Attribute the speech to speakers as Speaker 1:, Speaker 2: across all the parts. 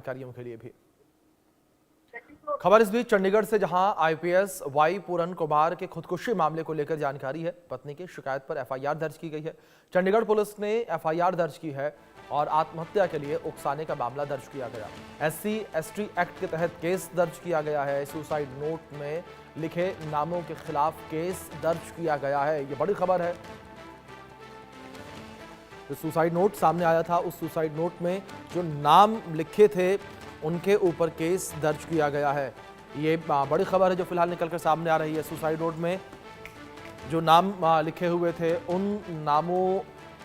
Speaker 1: कार्यों के लिए भी। खबर इस बीच चंडीगढ़ से, जहां आईपीएस वाई पूरन कुमार के खुदकुशी मामले को लेकर जानकारी है। पत्नी की शिकायत पर एफआईआर दर्ज की गई है। चंडीगढ़ पुलिस ने एफआईआर दर्ज की है और आत्महत्या के लिए उकसाने का मामला दर्ज किया गया। एससी एसटी एक्ट के तहत केस दर्ज किया गया है। सुसाइड नोट में लिखे नामों के खिलाफ केस दर्ज किया गया है। ये बड़ी खबर है। जो सुसाइड नोट सामने आया था, उस सुसाइड नोट में जो नाम लिखे थे उनके ऊपर केस दर्ज किया गया है। ये बड़ी खबर है जो फिलहाल निकलकर सामने आ रही है। सुसाइड नोट में जो नाम लिखे हुए थे, उन नामों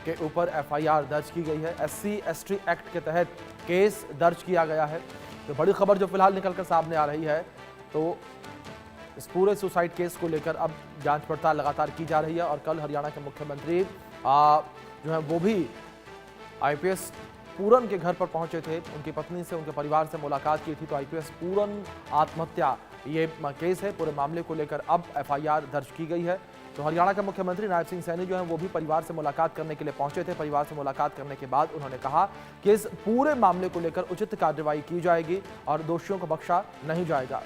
Speaker 1: के ऊपर एफआईआर दर्ज की गई है। एससी एसटी एक्ट के तहत केस दर्ज किया गया है। तो बड़ी खबर जो फिलहाल निकलकर सामने आ रही है। तो इस पूरे सुसाइड केस को लेकर अब जांच पड़ताल लगातार की जा रही है। और कल हरियाणा के मुख्यमंत्री जो है वो भी आईपीएस पूरन के घर पर पहुंचे थे। उनकी पत्नी से, उनके परिवार से मुलाकात की थी। तो आईपीएस पूरन आत्महत्या ये केस है। पूरे मामले को लेकर अब एफआईआर दर्ज की गई है। तो हरियाणा के मुख्यमंत्री नायब सिंह सैनी जो है वो भी परिवार से मुलाकात करने के लिए पहुंचे थे। परिवार से मुलाकात करने के बाद उन्होंने कहा कि इस पूरे मामले को लेकर उचित कार्रवाई की जाएगी और दोषियों को बख्शा नहीं जाएगा।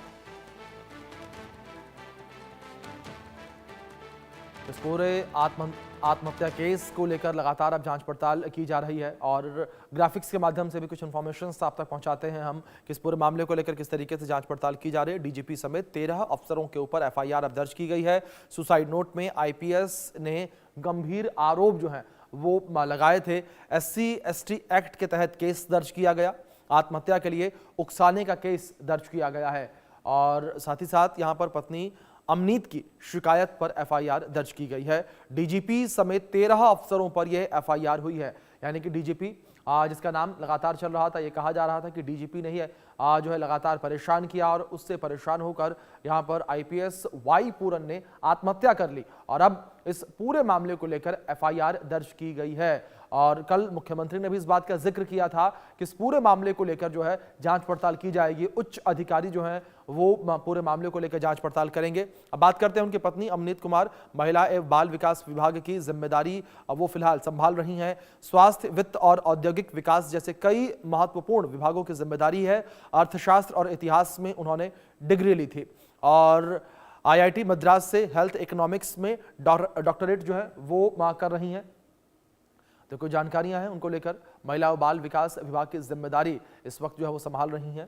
Speaker 1: इस पूरे आत्महत्या केस को लेकर लगातार अब जांच पड़ताल की जा रही है और ग्राफिक्स के माध्यम से भी कुछ इन्फॉर्मेशन आप तक पहुंचाते हैं हम कि इस पूरे मामले को लेकर किस तरीके से जांच पड़ताल की जा रही है। डीजीपी समेत 13 अफसरों के ऊपर एफआईआर अब दर्ज की गई है। सुसाइड नोट में आईपीएस ने गंभीर आरोप जो है वो लगाए थे। एससी एसटी एक्ट के तहत केस दर्ज किया गया। आत्महत्या के लिए उकसाने का केस दर्ज किया गया है और साथ ही साथ यहाँ पर पत्नी अमनीत की शिकायत पर एफआईआर दर्ज की गई है। डीजीपी समेत 13 अफसरों पर यह एफआईआर हुई है। यानी कि डीजीपी जिसका नाम लगातार चल रहा था, ये कहा जा रहा था कि डीजीपी ने ही जो है लगातार परेशान किया और उससे परेशान होकर यहां पर आईपीएस वाई पूरन ने आत्महत्या कर ली और अब इस पूरे मामले को लेकर एफआईआर दर्ज की गई है। और कल मुख्यमंत्री ने भी इस बात का जिक्र किया था कि इस पूरे मामले को लेकर जो है जांच पड़ताल की जाएगी। उच्च अधिकारी जो हैं वो पूरे मामले को लेकर जांच पड़ताल करेंगे। अब बात करते हैं उनकी पत्नी अमनीत कुमार। महिला एवं बाल विकास विभाग की जिम्मेदारी वो फिलहाल संभाल रही हैं। स्वास्थ्य, वित्त और औद्योगिक विकास जैसे कई महत्वपूर्ण विभागों की जिम्मेदारी है। अर्थशास्त्र और इतिहास में उन्होंने डिग्री ली थी और आईआईटी मद्रास से हेल्थ इकोनॉमिक्स में डॉक्टरेट जो है वो कर रही हैं। तो कुछ जानकारियां हैं उनको लेकर। महिला और बाल विकास विभाग की जिम्मेदारी इस वक्त जो है वो संभाल रही हैं।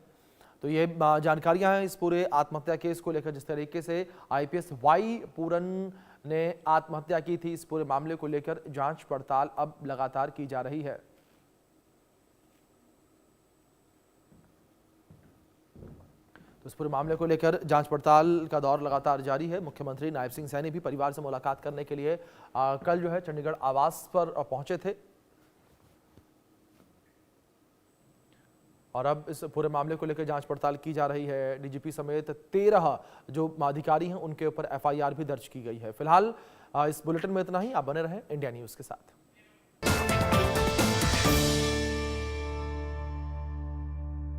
Speaker 1: तो ये जानकारियां हैं इस पूरे आत्महत्या केस को लेकर। जिस तरीके से आईपीएस वाई पूरन ने आत्महत्या की थी, इस पूरे मामले को लेकर जांच पड़ताल अब लगातार की जा रही है। तो इस पूरे मामले को लेकर जांच पड़ताल का दौर लगातार जारी है। मुख्यमंत्री नायब सिंह सैनी भी परिवार से मुलाकात करने के लिए कल जो है चंडीगढ़ आवास पर पहुंचे थे और अब इस पूरे मामले को लेकर जांच पड़ताल की जा रही है। डीजीपी समेत 13 जो अधिकारी हैं उनके ऊपर एफआईआर भी दर्ज की गई है। फिलहाल इस बुलेटिन में इतना ही। आप बने रहें इंडिया न्यूज़ के साथ।